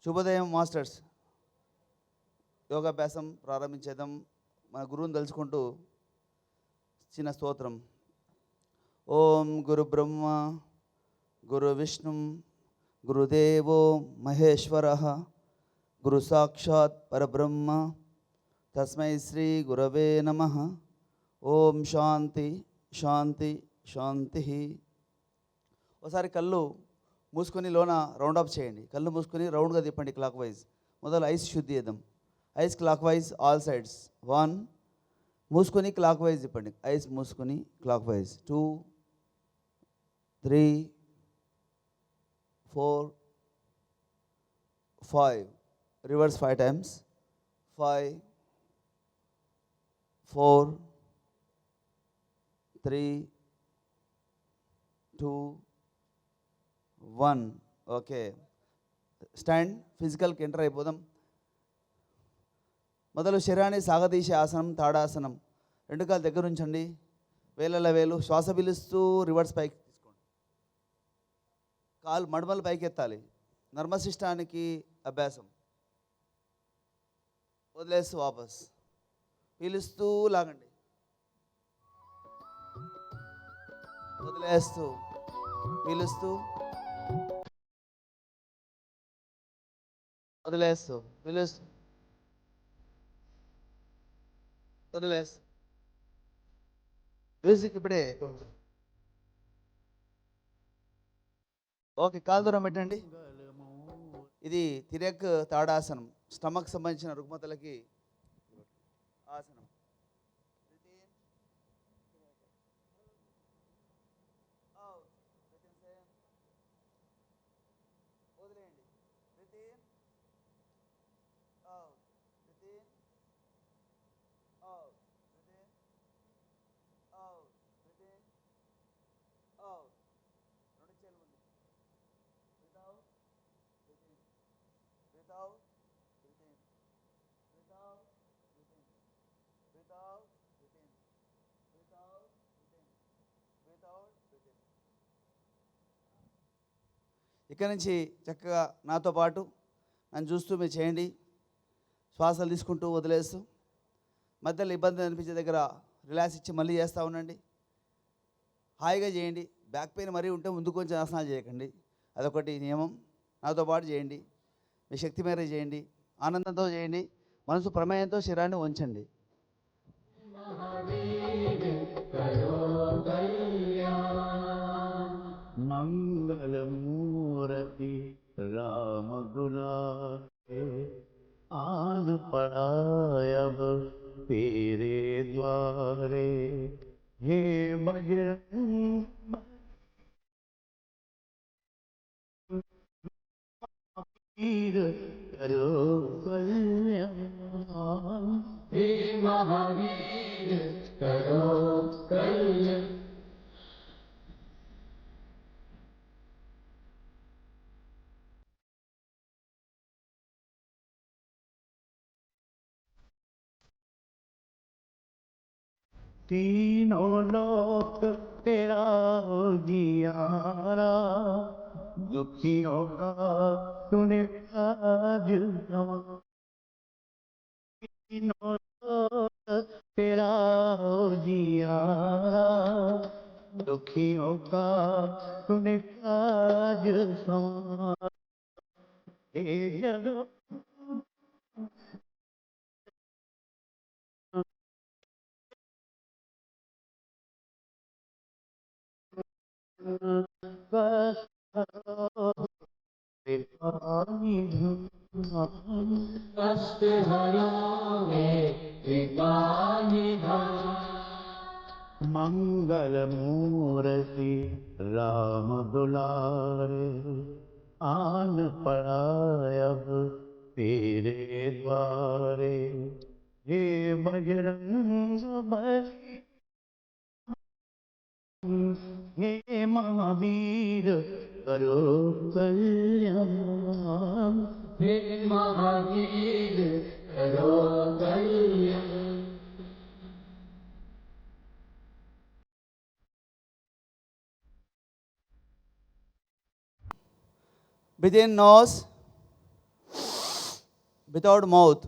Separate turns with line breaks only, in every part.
శుభోదయం మాస్టర్స్. యోగాభ్యాసం ప్రారంభించేద్దాం. మన గురువుని తలుచుకుంటూ చిన్న స్తోత్రం. ఓం గురు బ్రహ్మ గురు విష్ణు గురుదేవో మహేశ్వర గురు సాక్షాత్ పరబ్రహ్మ తస్మై శ్రీ గురవే నమః. ఓం శాంతి శాంతి శాంతి. ఒకసారి కళ్ళు మూసుకొని లోన రౌండ్ అప్ చేయండి. కళ్ళు మూసుకొని రౌండ్గా తిప్పండి క్లాక్ వైజ్. మొదలు ఐస్ శుద్ధి చేద్దాం. Eyes clockwise all sides. 1 మూసుకొని క్లాక్ వైజ్ తిప్పండి. ఐస్ మూసుకొని clockwise. 2 3 4 5 reverse 5 times. 5 4 3 2 1. Okay, stand. ఫిజికల్కి ఎంటర్ అయిపోదాం. మొదలు శరీరాన్ని సాగదీసే ఆసనం తాడాసనం. 2 కాళ్ళు దగ్గర ఉంచండి. వేలల వేలు శ్వాస పిలుస్తూ రివర్స్ పైకి తీసుకోండి. కాలు మడమలు పైకి ఎత్తాలి. నర్మశిష్టానికి అభ్యాసం. వదిలేస్తూ వాపస్ పీలుస్తూ లాగండి. వదిలేస్తూ పీలుస్తూ వదిలేస్తూ పీలుస్తూ వదిలేస్తూ. మ్యూజిక్ ఇప్పుడే. ఓకే, కాలు దూరం పెట్టండి. ఇది తిరక్ తాడాసనం. స్టమక్ సంబంధించిన రుగ్మతలకి ఆసనం. వదిలేయండి. ఇక్కడి నుంచి చక్కగా నాతో పాటు నన్ను చూస్తూ మీరు చేయండి. శ్వాసలు తీసుకుంటూ వదిలేస్తూ. మధ్యలో ఇబ్బంది అనిపించే దగ్గర రిలాక్స్ ఇచ్చి మళ్ళీ చేస్తూ ఉండండి. హాయిగా చేయండి. బ్యాక్ పెయిన్ మరీ ఉంటే ముందు కొంచెం ఆసనాలు చేయకండి. అదొకటి నియమం. నాతో పాటు చేయండి. మీ శక్తి మేర చేయండి. ఆనందంతో చేయండి. మనసు ప్రమేయంతో శరీరాన్ని ఉంచండి.
మంగళమూరతి రామగుణారే ఆన పరాయవ తేరే ద్వారే హే బజరంగ వీర కరో కళ్యాణ్ హే మహావీర కరో కళ్యాణ్. तीनों लोक तेरा उजियारा दुखियों का तूने काज संवारा. तीनों लोक तेरा उजियारा दुखियों का तूने काज संवारा. हे जगो मंगल मूर्ति राम दुलारे आन परायब तेरे द्वारे हे बजरंग बली हे महावीर करो कल्याण हे महावीर करो कल्याण.
Breathe in nose, without mouth.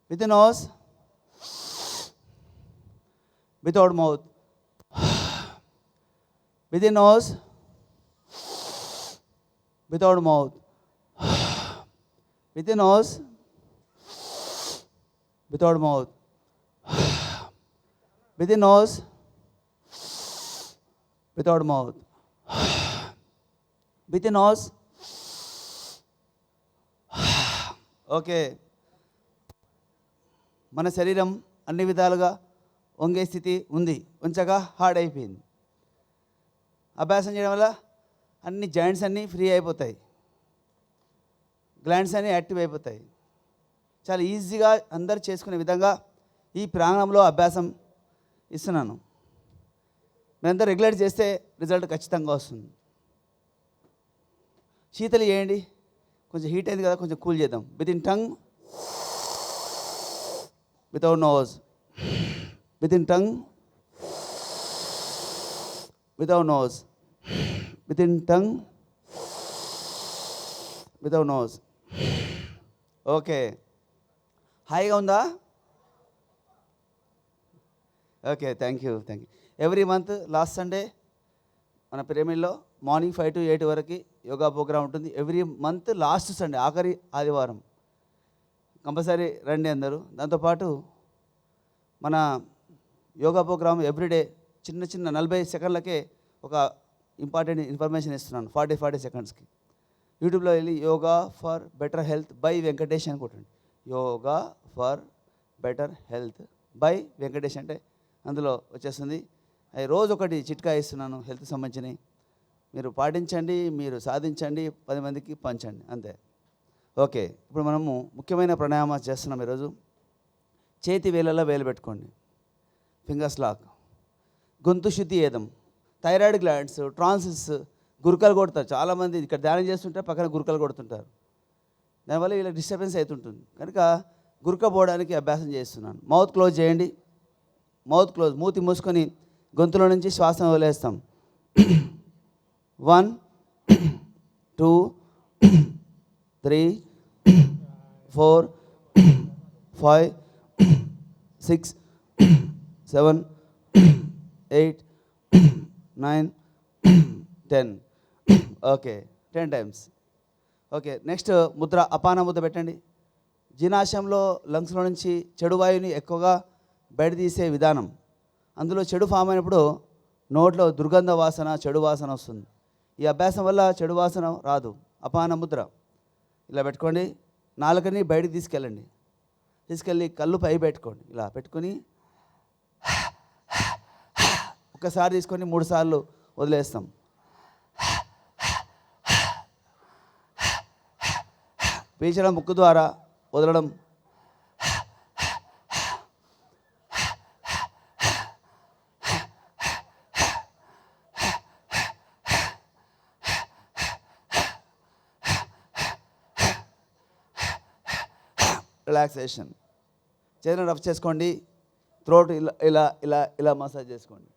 With the nose, without mouth. With the nose, without mouth. With the nose, without mouth. With the nose, without mouth. With the nose. Okay, మన శరీరం అన్ని విధాలుగా వంగే స్థితి ఉంది, ఉంచగా హార్డ్ అయిపోయింది. అభ్యాసం చేయడం వల్ల అన్ని జాయింట్స్ అన్నీ ఫ్రీ అయిపోతాయి, గ్లాండ్స్ అన్నీ యాక్టివ్ అయిపోతాయి. చాలా ఈజీగా అందరు చేసుకునే విధంగా ఈ ప్రాంగణంలో అభ్యాసం ఇస్తున్నాను. మీరంతా రెగ్యులేట్ చేస్తే రిజల్ట్ ఖచ్చితంగా వస్తుంది. శీతలు చేయండి, కొంచెం హీట్ అయింది కదా, కొంచెం కూల్ చేద్దాం. With in tongue, without nose. With in tongue, without nose. With in tongue, without nose. Okay, హాయిగా ఉందా? Okay, thank you. Every month last Sunday మన పిరమిడ్లో మార్నింగ్ 5 to 8 వరకు యోగా ప్రోగ్రామ్ ఉంటుంది. ఎవ్రీ మంత్ లాస్ట్ సండే, ఆఖరి ఆదివారం compulsory రండి అందరూ. దాంతోపాటు మన యోగా ప్రోగ్రామ్ ఎవ్రీడే చిన్న 40 సెకండ్లకే ఒక ఇంపార్టెంట్ ఇన్ఫర్మేషన్ ఇస్తున్నాను. 40 సెకండ్స్కి యూట్యూబ్లో వెళ్ళి yoga for better health by Venkatesh అని కొట్టండి. Yoga for better health by Venkatesh అంటే అందులో వచ్చేస్తుంది. అవి రోజు ఒకటి చిట్కా ఇస్తున్నాను హెల్త్ సంబంధించినవి. మీరు పాటించండి, మీరు సాధించండి, 10 మందికి పంచండి, అంతే. ఓకే, ఇప్పుడు మనము ముఖ్యమైన ప్రాణాయామం చేస్తున్నాం ఈరోజు. చేతి వేళ్ళలో వేలు పెట్టుకోండి, ఫింగర్స్ లాక్. గొంతు శుద్ధి ఏదం, థైరాయిడ్ గ్లాండ్స్, ట్రాన్సిల్స్, గురకలు కొడతారు. చాలామంది ఇక్కడ ధ్యానం చేస్తుంటే పక్కన గురకలు కొడుతుంటారు. దానివల్ల వీళ్ళకి డిస్టర్బెన్స్ అవుతుంటుంది. కనుక గురక పోవడానికి అభ్యాసం చేస్తున్నాను. మౌత్ క్లోజ్ చేయండి. మౌత్ క్లోజ్, మూతి మూసుకొని గొంతులో నుంచి శ్వాసను వదిలేస్తాం. 1 2 3 4 5 6 7 8 9 10. Okay, 10 times. Okay, next Mudra, అపాన ముద్ర పెట్టండి. జీర్ణాశయంలో లంగ్స్లో నుంచి చెడు వాయువుని ఎక్కువగా బయట తీసే విధానం. అందులో చెడు ఫామ్ అయినప్పుడు నోట్లో దుర్గంధ వాసన, చెడు వాసన వస్తుంది. ఈ అభ్యాసం వల్ల చెడు వాసన రాదు. అపాన ముద్ర ఇలా పెట్టుకోండి. నాలుకని బయటికి తీసుకెళ్ళండి. తీసుకెళ్ళి కళ్ళు పై పెట్టుకోండి. ఇలా పెట్టుకొని ఒకసారి తీసుకొని 3 సార్లు వదిలేస్తాం. పీల్చడం ముక్కు ద్వారా, వదలడం రిలాక్సేషన్. చేతులను రఫ్ చేసుకోండి. థ్రోట్ ఇలా ఇలా ఇలా ఇలా మసాజ్ చేసుకోండి.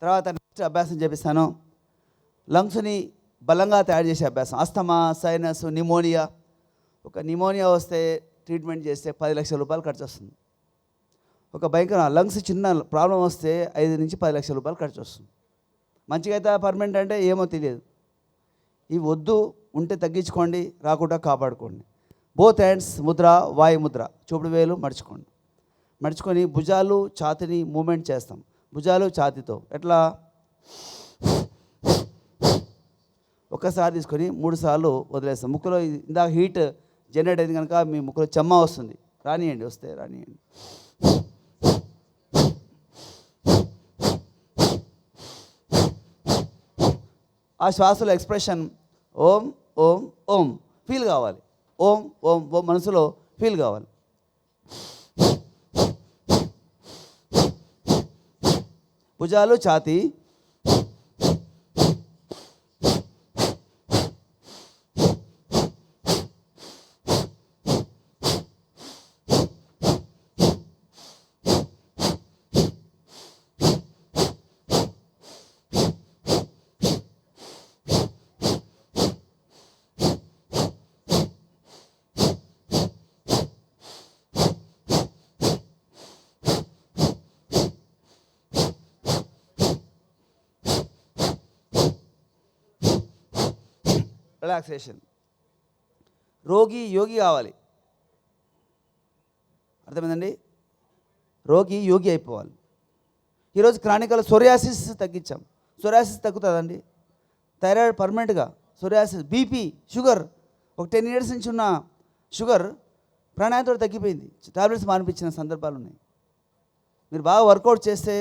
తర్వాత నెక్స్ట్ అభ్యాసం చేపిస్తాను. లంగ్స్ని బలంగా తయారు చేసే అభ్యాసం. Asthma, sinus, pneumonia. ఒక నిమోనియా వస్తే ట్రీట్మెంట్ చేస్తే 10 లక్షల రూపాయలు ఖర్చు వస్తుంది. ఒక భయంకర లంగ్స్ చిన్న ప్రాబ్లం వస్తే 5 నుంచి 10 లక్షల రూపాయలు ఖర్చు వస్తుంది. మంచిగా అయితే పర్మనెంట్ అంటే ఏమో తెలియదు. ఇవి వద్దు, ఉంటే తగ్గించుకోండి, రాకుండా కాపాడుకోండి. బోత్ హ్యాండ్స్ ముద్ర, వాయు ముద్ర. చూపుడు వేలు మడుచుకోండి. మడుచుకొని భుజాలు, ఛాతిని మూమెంట్ చేస్తాం. భుజాలు ఛాతితో ఎట్లా? ఒక్కసారి తీసుకొని 3 సార్లు వదిలేస్తాం. ముక్కులో ఇందాక హీట్ జనరేట్ అయింది కనుక మీ ముక్కులో చెమ్మ వస్తుంది. రానియండి, వస్తే రానియండి. ఆ శ్వాసలో ఎక్స్ప్రెషన్ ఓం ఓం ఓం ఫీల్ కావాలి. ఓం ఓం ఓం మనసులో ఫీల్ కావాలి. భుజాలు, ఛాతీ. రిలాక్సేషన్. రోగి యోగి కావాలి. అర్థమైందండి? రోగి యోగి అయిపోవాలి. ఈరోజు క్రానికల్ సోరియాసిస్ తగ్గించాం. సోరియాసిస్ తగ్గుతుందండి. థైరాయిడ్ పర్మనెంట్గా, సోరియాసిస్, బీపీ, షుగర్, ఒక 10 years నుంచి ఉన్న షుగర్ ప్రాణాయంతో తగ్గిపోయింది. టాబ్లెట్స్ మానిపించిన సందర్భాలు ఉన్నాయి. మీరు బాగా వర్కౌట్ చేస్తే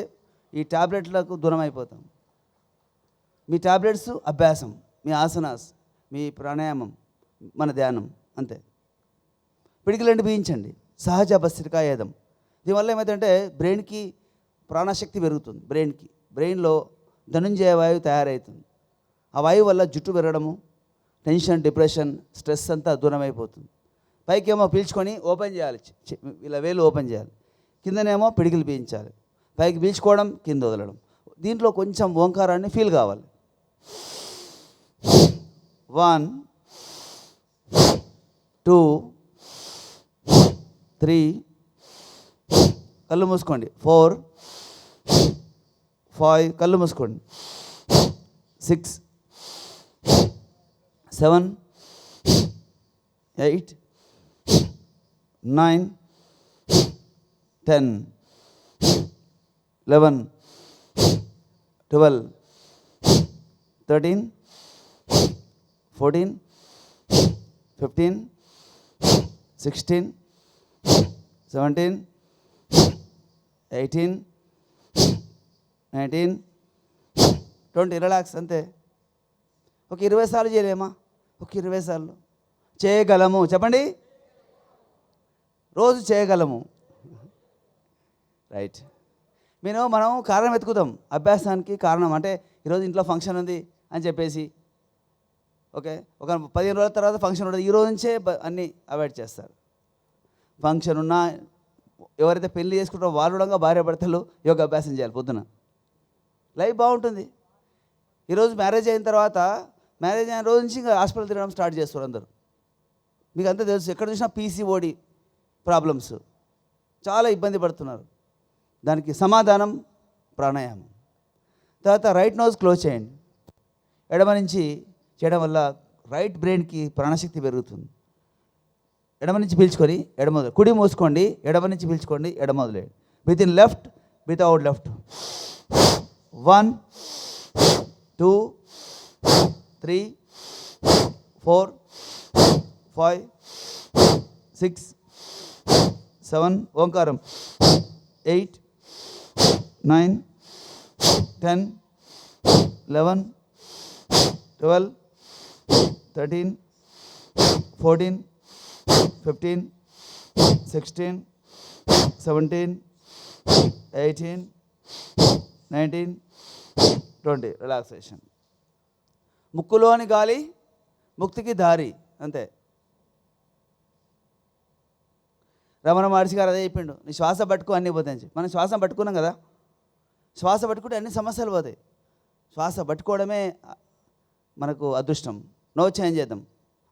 ఈ టాబ్లెట్లకు దూరం అయిపోతాం. మీ టాబ్లెట్స్ అభ్యాసం, మీ ఆసనాస్, మీ ప్రాణాయామం, మన ధ్యానం, అంతే. పిడికిలండి బిగించండి. సహజ భస్త్రికాయేదం. దీనివల్ల ఏమైందంటే బ్రెయిన్కి ప్రాణశక్తి పెరుగుతుంది. బ్రెయిన్లో ధనుంజయ వాయువు తయారవుతుంది. ఆ వాయువు వల్ల జుట్టు పెరగడము, టెన్షన్, డిప్రెషన్, స్ట్రెస్ అంతా దూరం అయిపోతుంది. పైకేమో పీల్చుకొని ఓపెన్ చేయాలి, ఇలా వేలు ఓపెన్ చేయాలి. కిందనేమో పిడికిలు పీయించాలి. పైకి పీల్చుకోవడం, కింద వదలడం. దీంట్లో కొంచెం ఓంకారాన్ని ఫీల్ కావాలి. 1 2 3, కళ్ళు మూసుకోండి. 4 5, కళ్ళు మూసుకోండి. 6 7 8 9 10 11 12 13 14 15 16 17 18 19 20. రిలాక్స్, అంతే. ఒక 20 సార్లు చేయలేమా? ఒక 20 సార్లు చేయగలము. చెప్పండి, రోజు చేయగలము. రైట్. మనం కారణం వెతుకుతాం అభ్యాసానికి. కారణం అంటే ఈరోజు ఇంట్లో ఫంక్షన్ ఉంది అని చెప్పేసి, ఓకే, ఒక 15 రోజుల తర్వాత ఫంక్షన్ ఉండదు, ఈ రోజు నుంచే అన్నీ అవాయిడ్ చేస్తారు. ఫంక్షన్ ఉన్నా, ఎవరైతే పెళ్లి చేసుకుంటారో వాళ్ళు కూడా భార్య భర్తలు యోగా అభ్యాసం చేయాలి. పొద్దున లైఫ్ బాగుంటుంది. ఈరోజు మ్యారేజ్ అయిన తర్వాత, మ్యారేజ్ అయిన రోజు నుంచి ఇంకా హాస్పిటల్ తిరగడం స్టార్ట్ చేస్తారు అందరూ. మీకు అంతా తెలుసు, ఎక్కడ చూసినా పీసీఓడి ప్రాబ్లమ్స్, చాలా ఇబ్బంది పడుతున్నారు. దానికి సమాధానం ప్రాణాయామం. తర్వాత రైట్ నోజ్ క్లోజ్ చేయండి. ఎడమ నుంచి చేయడం వల్ల రైట్ బ్రెయిన్కి ప్రాణశక్తి పెరుగుతుంది. ఎడమ నుంచి పీల్చుకొని ఎడమ వదిలేయండి. కుడి మూసుకోండి, ఎడమ నుంచి పీల్చుకోండి, ఎడమ వదిలేయండి. With in left, without left. 1 2 3 4 5 6 7, Omkaram, 8 9 10 11 12 13 14 15 16 17 18 19 20. Relaxation. ముక్కులోని గాలి ముక్తికి దారి, అంతే. రమణ మహర్షి గారు అదే చెప్పిండు, నీ శ్వాస పట్టుకో అన్నీ పోతాయి. మనం శ్వాస పట్టుకున్నాం కదా, శ్వాస పట్టుకుంటే అన్ని సమస్యలు పోతాయి. శ్వాస పట్టుకోవడమే మనకు అదృష్టం. నో చేంజ్ చేద్దాం.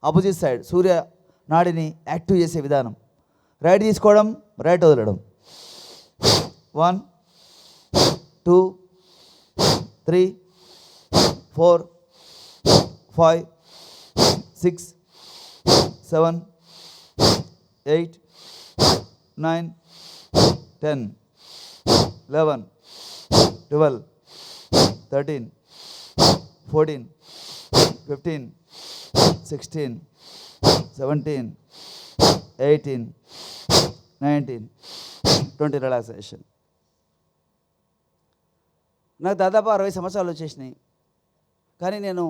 ఆపోజిట్ సైడ్ సూర్య నాడిని యాక్టివ్ చేసే విధానం. రైట్ తీసుకోవడం, రైట్ వదలడం. 1 2 3 4 5 6 7 8 9 10 11 12 13 14 15 16 17 18 19 20. రిలాక్సేషన్. నాకు దాదాపు 60 సంవత్సరాలు వచ్చేసినాయి, కానీ నేను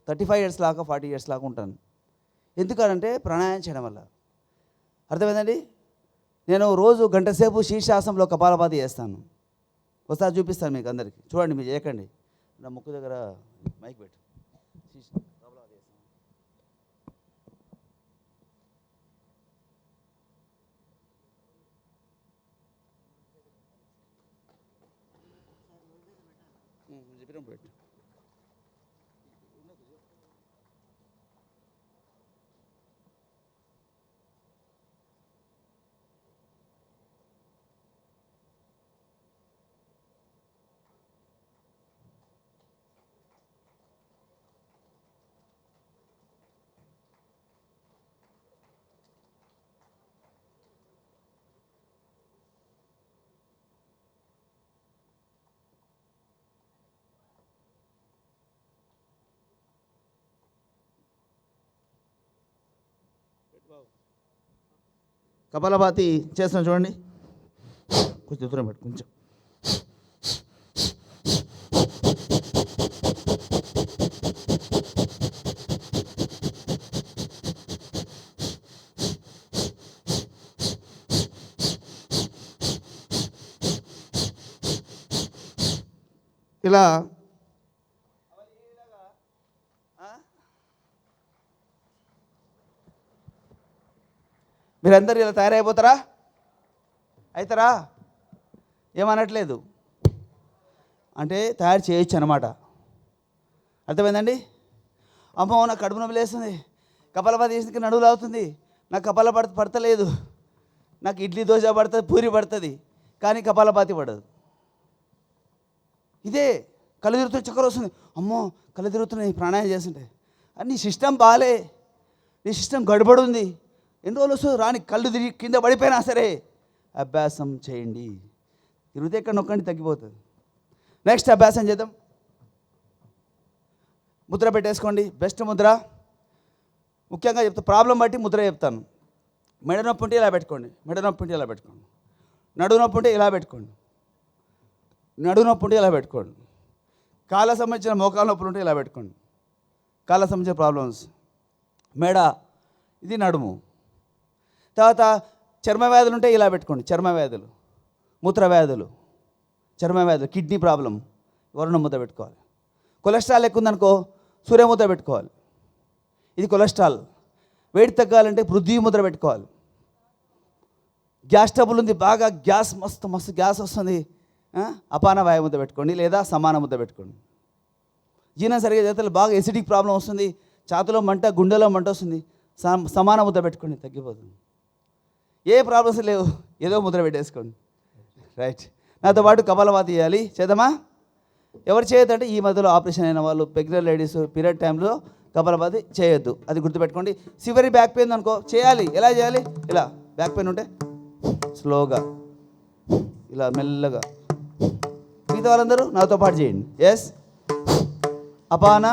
35 years లాగా 40 years లాగా ఉంటాను. ఎందుకనంటే ప్రాణాయామం చేయడం వల్ల. అర్థమైందండి? నేను రోజు గంట సేపు శీర్షాసనంలో కపాలపాతి చేస్తాను. ఒకసారి చూపిస్తాను మీకు అందరికీ. చూడండి, మీరు చేయకండి. నా ముక్కు దగ్గర మైక్ పెట్టు. కపాలపాతి చేస్తాను. చెప్పినప్పుడు పెట్టు. కపాలభాతి చేస్తాం చూడండి. కొంచెం దూరం పెట్టు కొంచెం. ఇలా మీరందరూ ఇలా తయారైపోతారా? అవుతారా? ఏమనట్లేదు, అంటే తయారు చేయొచ్చు అనమాట. అర్థమైందండి? అమ్మో నాకు కడుపు నొప్పి లేస్తుంది, కపాలభాతి చేసిన నడువులు అవుతుంది, నాకు పడతలేదు, నాకు ఇడ్లీ దోశ పడుతుంది, పూరి పడుతుంది, కానీ కపాలభాతి పడదు. ఇదే కళ్ళు తిరుగుతున్న చక్కెర వస్తుంది, అమ్మో కళ్ళు తిరుగుతున్నాయి ప్రాణాయామం చేస్తుంటే. నీ సిస్టమ్ బాలే, నీ సిస్టమ్ గడబడి ఉంది, ఎన్ని రోజులు వస్తుంది రాని, కళ్ళు తిరిగి కింద పడిపోయినా సరే అభ్యాసం చేయండి. తిరిగితే ఎక్కడ నొక్కండి తగ్గిపోతుంది. నెక్స్ట్ అభ్యాసం చేద్దాం. ముద్ర పెట్టేసుకోండి, బెస్ట్ ముద్ర. ముఖ్యంగా చెప్తా, ప్రాబ్లం బట్టి ముద్ర చెప్తాను. మెడ నొప్పి ఉంటే ఇలా పెట్టుకోండి, మెడ నొప్పి ఉంటే ఇలా పెట్టుకోండి, నడువు నొప్పి ఉంటే ఇలా పెట్టుకోండి, నడువు నొప్పి ఉంటే ఇలా పెట్టుకోండి, కాళ్ళ సంబంధించిన మోకాల నొప్పులు ఉంటే ఇలా పెట్టుకోండి, కాళ్ళ సంబంధించిన ప్రాబ్లమ్స్, మెడ, ఇది నడుము. తర్వాత చర్మ వ్యాధులు ఉంటే ఇలా పెట్టుకోండి, చర్మ వ్యాధులు, మూత్ర వ్యాధులు, చర్మ వ్యాధులు, కిడ్నీ ప్రాబ్లం, వరుణ ముద్ర పెట్టుకోవాలి. కొలెస్ట్రాల్ ఎక్కువ ఉందనుకో సూర్యముద్ర పెట్టుకోవాలి, ఇది కొలెస్ట్రాల్. వెయిట్ తగ్గాలంటే పృథ్వీ ముద్ర పెట్టుకోవాలి. గ్యాస్ ట్రబుల్ ఉంది, బాగా గ్యాస్ మస్తు గ్యాస్ వస్తుంది, అపాన వాయు ముద్ర పెట్టుకోండి, లేదా సమాన ముద్ర పెట్టుకోండి. జీర్ణం సరిగ్గా చేతలు బాగా ఎసిడిక్ ప్రాబ్లం వస్తుంది, ఛాతిలో మంట, గుండెలో మంట వస్తుంది, సమాన ముద్ర పెట్టుకోండి, తగ్గిపోతుంది. ఏ ప్రాబ్లమ్స్ లేవు, ఏదో ముద్ర పెట్టేసుకోండి. రైట్, నాతో పాటు కపాలభాతి చేయాలి, చేద్దామా? ఎవరు చేయొద్దంటే ఈ మధ్యలో ఆపరేషన్ అయిన వాళ్ళు, ప్రెగ్నెంట్ లేడీస్, పీరియడ్ టైంలో కపాలభాతి చేయొద్దు, అది గుర్తుపెట్టుకోండి. సివరి బ్యాక్ పెయిన్ అనుకో చేయాలి. ఎలా చేయాలి? ఇలా బ్యాక్ పెయిన్ ఉంటే స్లోగా, ఇలా మెల్లగా. మిగతా వాళ్ళందరూ నాతో పాటు చేయండి. ఎస్, అపాన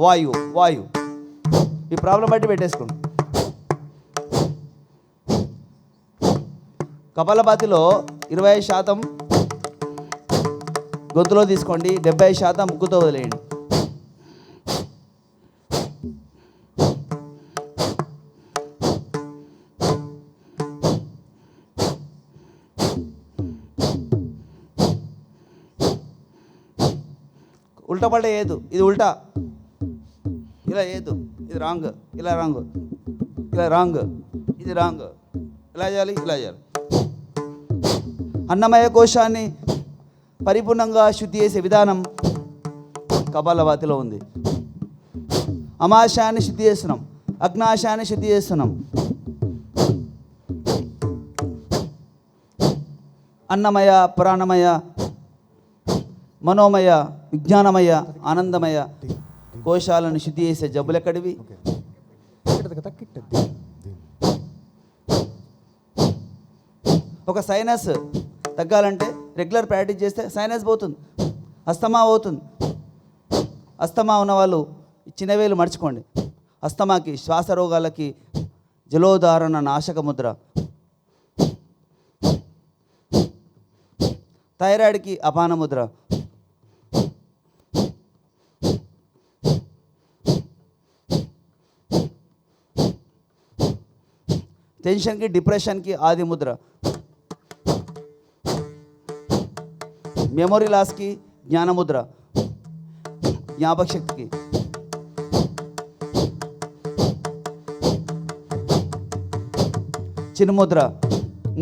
వాయు, ఈ ప్రాబ్లం బట్టి పెట్టేసుకోండి. కపాలభాతిలో 20% గొంతులో తీసుకోండి, 70% ముక్కుతో వదిలేయండి. ఉల్టా పల్టా ఏదు, ఇది ఉల్టా, ఇలా ఏదు, ఇది రాంగ్, ఇలా రాంగ్, ఇలా రాంగ్, ఇది రాంగ్. ఇలా చేయాలి, ఇలా చేయాలి. అన్నమయ కోశాన్ని పరిపూర్ణంగా శుద్ధి చేసే విధానం కపాలభాతిలో ఉంది. అమాశాన్ని శుద్ధి చేస్తున్నాం, అగ్నాశాన్ని శుద్ధి చేస్తున్నాం. అన్నమయ, ప్రాణమయ, మనోమయ, విజ్ఞానమయ, ఆనందమయ కోశాలను శుద్ధి చేసే జబ్బులు ఎక్కడివి? ఒక సైనస్ తగ్గాలంటే రెగ్యులర్ ప్రాక్టీస్ చేస్తే సైనస్ పోతుంది, అస్తమా పోతుంది. అస్తమా ఉన్నవాళ్ళు చిన్నవేలు మర్చుకోండి. అస్తమాకి, శ్వాస రోగాలకి జలోదారణ నాశక ముద్ర. థైరాయిడ్కి అపాన ముద్ర. టెన్షన్కి, డిప్రెషన్కి ఆది ముద్ర. మెమొరీ లాస్కి జ్ఞానముద్ర, జ్ఞాపక శక్తికి. చిన్ముద్ర,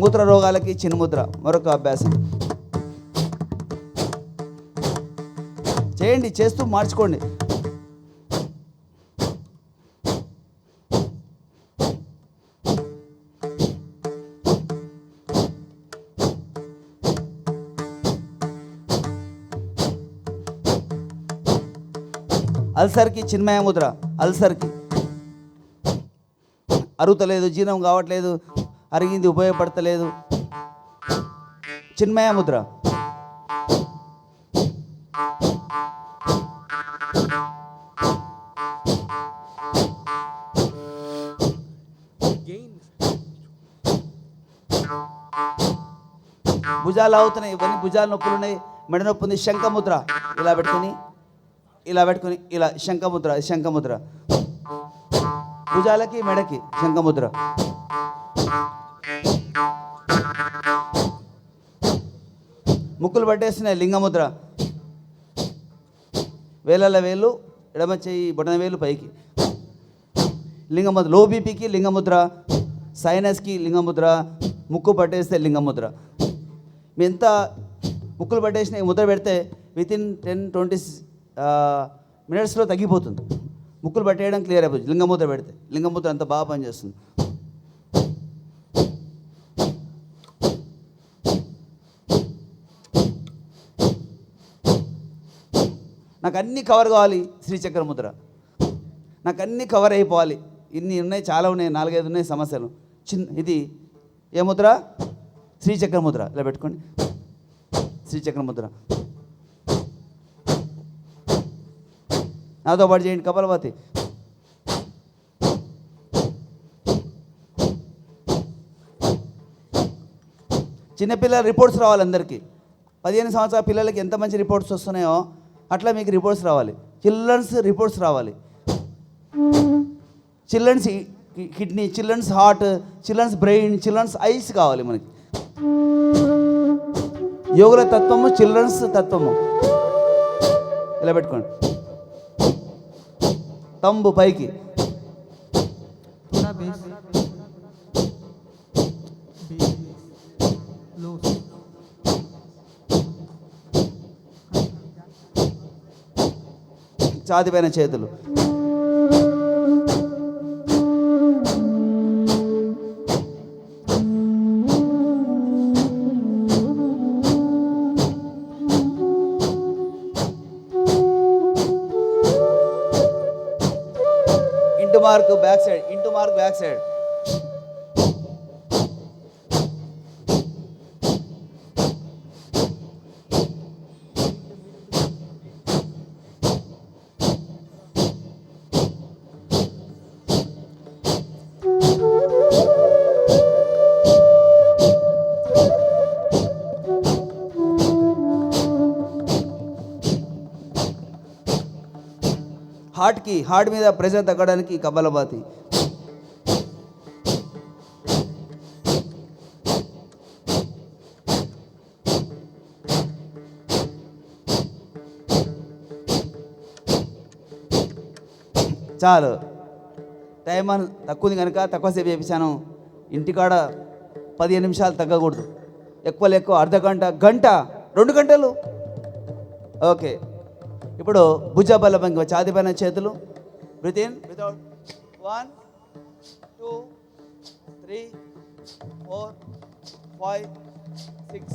మూత్ర రోగాలకి చిన్ముద్ర. మరొక అభ్యాసం చేయండి, చేస్తూ మార్చుకోండి. అల్సర్కి చిన్మయ ముద్ర. అల్సర్కి అరుగుతలేదు, జీర్ణం కావట్లేదు, అరిగింది ఉపయోగపడతలేదు, చిన్మయ ముద్ర. భుజాలు అవుతున్నాయి, ఇవన్నీ భుజాలు నొప్పులు ఉన్నాయి, మెడ నొప్పి ఉంది. శంఖముద్ర ఇలా పెట్టుకొని ఇలా శంఖముద్ర భుజాలకి మెడకి శంఖముద్ర. ముక్కులు పట్టేస్తున్నాయి, లింగముద్ర. వేలల వేలు, ఎడమ చెయ్యి బొటన వేలు పైకి లింగముద్ర. లో బీపీకి లింగముద్ర, సైనస్కి లింగముద్ర, ముక్కు పట్టేస్తే లింగముద్ర. మీ ఎంత ముక్కులు పట్టేసిన ఈ ముద్ర పెడితే వితిన్ 10-20 మినిట్స్లో తగ్గిపోతుంది. ముక్కులు పట్టేయడం క్లియర్ అయిపోతుంది లింగముద్ర పెడితే. లింగముద్ర అంత బాగా పనిచేస్తుంది. నాకు అన్నీ కవర్ కావాలి, శ్రీచక్ర ముద్ర. నాకు అన్నీ కవర్ అయిపోవాలి. ఇన్ని ఉన్నాయి, చాలా ఉన్నాయి, 4-5 ఉన్నాయి సమస్యలు. ఇది ఏ ముద్ర? శ్రీచక్ర ముద్ర. ఇలా పెట్టుకోండి, శ్రీచక్ర ముద్ర. నాతో పాటు చేయండి కపాలభాతి. చిన్నపిల్లల రిపోర్ట్స్ రావాలి అందరికీ. 15 సంవత్సరాల పిల్లలకి ఎంత మంచి రిపోర్ట్స్ వస్తున్నాయో అట్లా మీకు రిపోర్ట్స్ రావాలి. చిల్డ్రన్స్ రిపోర్ట్స్ రావాలి. Children's kidney, children's heart, children's brain, children's eyes కావాలి మనకి. యోగుల తత్వము, చిల్డ్రన్స్ తత్వము. ఇలా పెట్టుకోండి, తంబు పైకి. ఛాతీ పైన చేతులు. Into mark back side. Heart మీద ప్రెషర్ తగ్గడానికి కపాలభాతి. చాలు, టైం తక్కువ ఉంది కనుక తక్కువసేపు చేపించాను. ఇంటికాడ 15 నిమిషాలు తగ్గకూడదు, ఎక్కువ అర్ధ గంట, 2 గంటలు. ఓకే, ఇప్పుడు భుజబల భంగి, ఛాతీ పైన చేతులు. Breathe in, breathe out. 1 2 3 4 5 6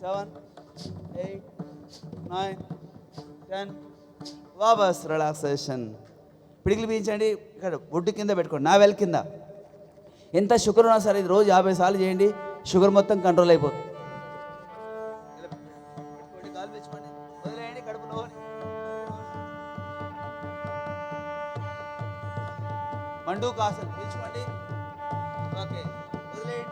7 8 9 10. వాపస్ రిలాక్సేషన్. పిడికిలు పీల్చండి, ఇక్కడ ఒడ్డు కింద పెట్టుకోండి, నా వెల్ కింద. ఎంత షుగర్ ఉన్నా సరే ఇది రోజు 50 సార్లు చేయండి, షుగర్ మొత్తం కంట్రోల్ అయిపోతుంది. గాలి పీల్చుకోండి, వదిలేయండి కడుపులో. మండూకాసన్ పీల్చుకోండి. ఓకే, వదిలేయండి.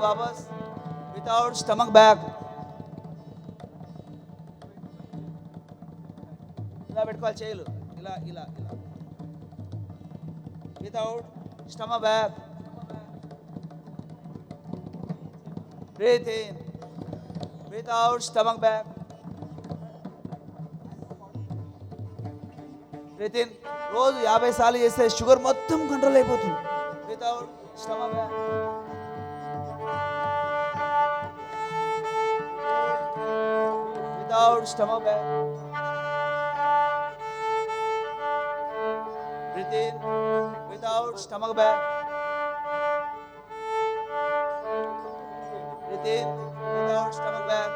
వాపస్ వితౌట్ స్టమక్ బ్యాక్. ఇలా పెట్టుకోవాలి చేయలు, ఇలా without stomach back. Breathe in without stomach back. Breathe in. రోజు 50 సార్లు చేస్తే షుగర్ మొత్తం కంట్రోల్ అయిపోతుంది. Without stomach back. Without stomach back. Breathe in without stomach back. Breathe in without stomach back.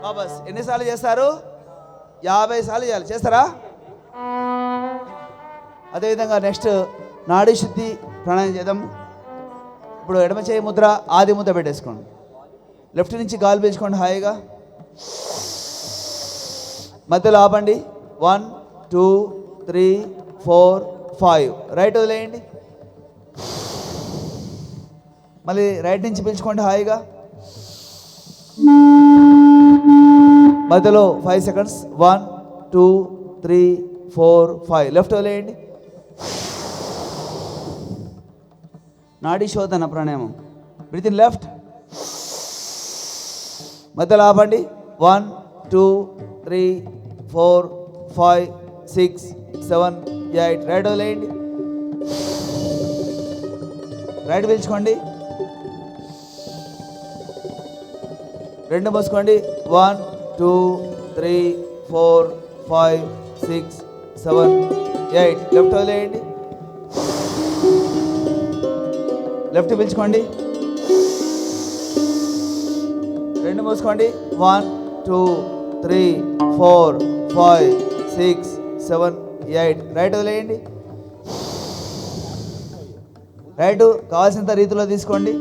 వాపస్. ఎన్నిసార్లు చేస్తారు? 50 సార్లు చేయాలి. చేస్తారా? అదేవిధంగా నెక్స్ట్ నాడీ శుద్ధి ప్రాణాయామం చేద్దాం. ఇప్పుడు ఎడమ చేయి ముద్ర, ఆది ముద్ర పెట్టేసుకోండి. లెఫ్ట్ నుంచి గాలి పీల్చుకోండి హాయిగా. మధ్యలో ఆపండి. 1 2 3 4 5. రైట్ వదిలేయండి. మళ్ళీ రైట్ నుంచి పీల్చుకోండి హాయిగా. మధ్యలో 5 సెకండ్స్. 1 2 3 4 5. లెఫ్ట్ వదిలేయండి. నాడీ శోధన ప్రాణాయామం. Breathe in left. మధ్యలో ఆపండి. 1 2 3 4 5 6 7 8. రైట్ వదిలేయండి. రైట్ పీల్చుకోండి. 2 మూసుకోండి. 1 2 3 4 5 6 7 8. లెఫ్ట్ వదిలేయండి. లెఫ్ట్ పీల్చుకోండి. 2 మూసుకోండి. 1 2 3 4 5 6 7 8. రైట్ వదిలేయండి. రైట్ కావాల్సినంత రీతిలో తీసుకోండి.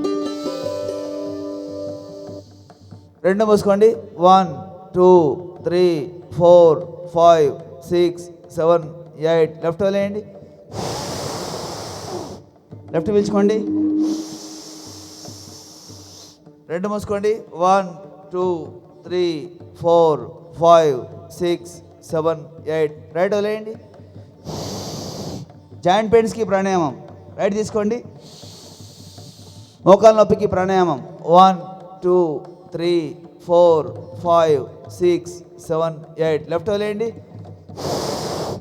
2 మూసుకోండి. 1 2 3 4 5 6 7 8. లెఫ్ట్ వదిలేయండి. లెఫ్ట్ పీల్చుకోండి. 2 మూసుకోండి. 1 2 3 4 5 6 7 8. రైట్ వదిలేయండి. జాయింట్ పెయిన్స్కి ప్రాణాయామం. రైట్ తీసుకోండి. మోకాల నొప్పికి ప్రాణాయామం. 1 2 3 4 5 6 7 8. లెఫ్ట్ వదిలేయండి.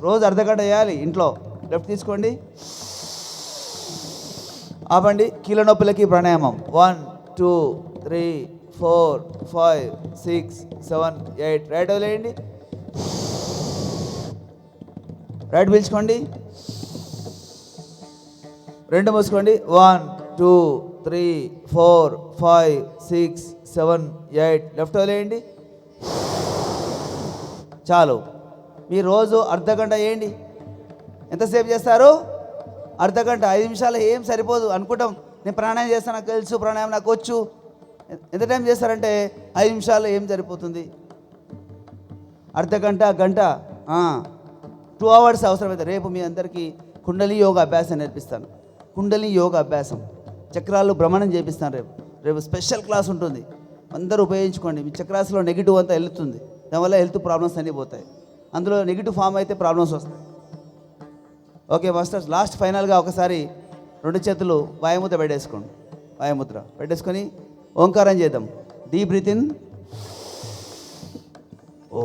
రోజు అర్ధగంట వేయాలి ఇంట్లో. లెఫ్ట్ తీసుకోండి. ఆపండి. కీళ్ళ నొప్పులకి ప్రాణాయామం. 1 2 3 4 5 6 7 8. రైట్ వదిలేయండి. రైట్ పీల్చుకోండి. 2 మూసుకోండి. 1 2 3 4 5 6 7 8. లెఫ్ట్ వదిలేయండి. చాలు. మీరు రోజు అర్ధగంట వేయండి. ఎంతసేపు చేస్తారు? అర్ధగంట. 5 నిమిషాలు ఏం సరిపోదు అనుకుంటాం. నేను ప్రాణాయామం చేస్తాను, నాకు తెలుసు, ప్రాణాయామం నాకు వచ్చు. ఎంత టైం చేస్తారంటే 5 నిమిషాలు ఏం సరిపోతుంది? అర్ధగంట, గంట, 2 అవర్స్ అవసరమైతే. రేపు మీ అందరికీ కుండలి యోగా అభ్యాసం నేర్పిస్తాను. కుండలి యోగా అభ్యాసం, చక్రాలు భ్రమణం చేపిస్తాను. రేపు స్పెషల్ క్లాస్ ఉంటుంది. అందరూ ఉపయోగించుకోండి. మీ చక్రాస్లో నెగిటివ్ అంతా వెళ్తుంది. దానివల్ల హెల్త్ ప్రాబ్లమ్స్ అన్నీ పోతాయి. అందులో నెగిటివ్ ఫామ్ అయితే ప్రాబ్లమ్స్ వస్తాయి. ఓకే మాస్టర్స్, లాస్ట్ ఫైనల్గా ఒకసారి 2 చేతులు వాయుముద్ర పెట్టేసుకోండి. వాయుముద్ర పెట్టేసుకొని ఓంకారం చేద్దాం. Deep breath in. ఓ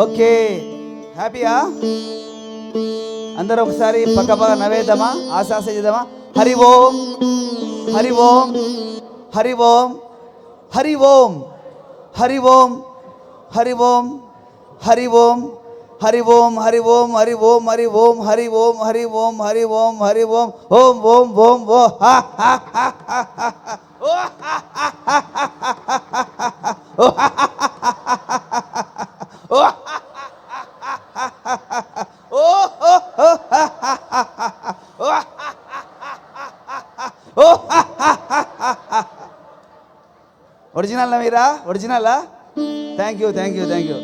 ఓకే, హ్యాపీయా? అందరూ ఒకసారి పక్క నవేద్దామా? ఆశాస చేద్దామా? హరి ఓం, హరి ఓం, హరి ఓం, హరి ఓం, హరి ఓం, హరి ఓం, హరి ఓం, హరి ఓం, హరి ఓం, హరి ఓం, హరి ఓం, హరి ఓం, హరి ఓం, హరి ఓం, హరి ఓం, ఓం ఓం ఓం ఓ హా హా హా హా ఓ హా హా హా ఓ హా హా ఓ ఒరిజినల్ మీరా? ఒరిజినలా? Thank you, thank you, thank you.